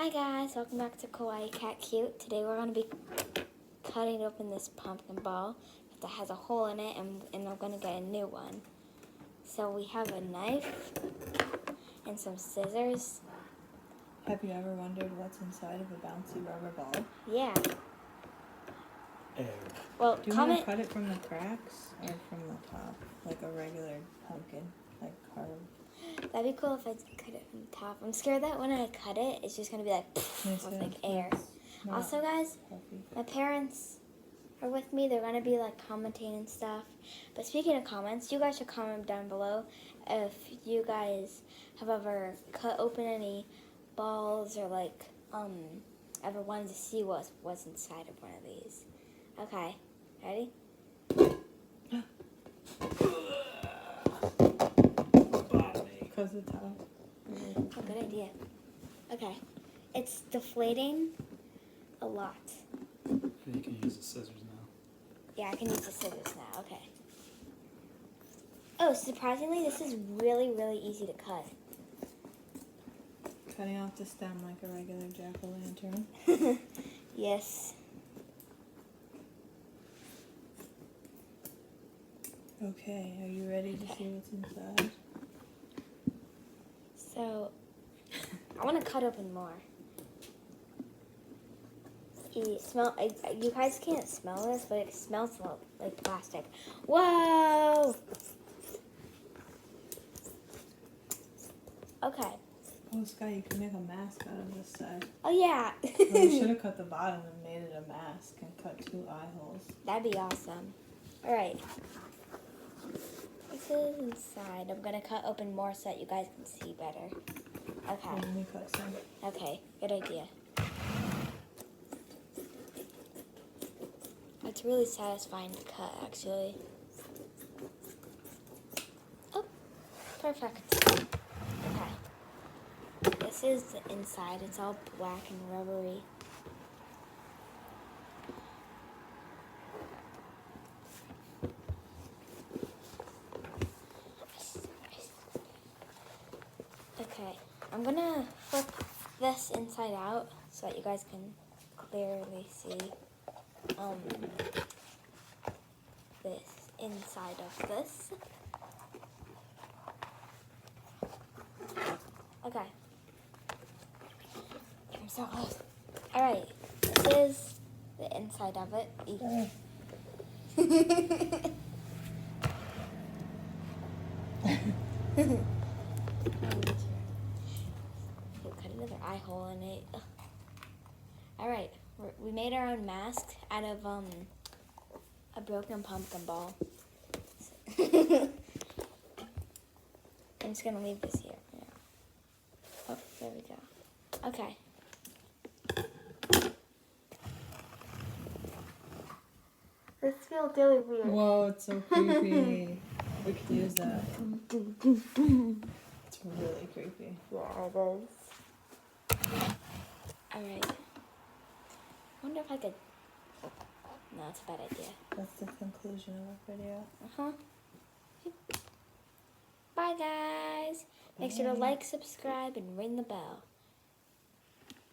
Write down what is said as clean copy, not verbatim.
Hi guys, welcome back to Kawaii Cat Cute. Today we're going to be cutting open this pumpkin ball that has a hole in it, and we're going to get a new one. So we have a knife and some scissors. Have you ever wondered what's inside of a bouncy rubber ball? Yeah. Air. Well, Do you want to cut it from the cracks or from the top? Like a regular pumpkin, like carved? That'd be cool if I cut it from the top. I'm scared that when I cut it, it's just going to be like, with like air. Also guys, my parents are with me. They're going to be like commenting and stuff. But speaking of comments, you guys should comment down below if you guys have ever cut open any balls or like ever wanted to see what's inside of one of these. Okay, ready? Because the top. Oh, good idea. Okay, it's deflating a lot. You can use the scissors now. Yeah, I can use the scissors now. Okay. Oh, surprisingly, this is really, really easy to cut. Cutting off the stem like a regular jack-o'-lantern. Yes. Okay, are you ready to see what's inside? So, I want to cut open more. You guys can't smell this, but it smells like plastic. Whoa! Okay. Oh, Sky, you can make a mask out of this side. Oh, yeah. Well, you should have cut the bottom and made it a mask and cut 2 eye holes. That'd be awesome. Alright. This is inside. I'm going to cut open more so that you guys can see better. Okay. Let me cut some. Okay, good idea. It's really satisfying to cut, actually. Oh, perfect. Okay. This is the inside. It's all black and rubbery. Okay, I'm gonna flip this inside out so that you guys can clearly see this inside of this. Okay. I'm so close. Alright, this is the inside of it. Cut another eye hole in it. Alright, we made our own mask out of a broken pumpkin ball. I'm just gonna leave this here. Yeah. Oh, there we go. Okay. This feels really weird. Whoa, it's so creepy. We could use that. It's really creepy. Yeah, it is. Alright. I wonder if I could... No, it's a bad idea. That's the conclusion of the video. Uh-huh. Bye, guys. Make sure to like, subscribe, and ring the bell.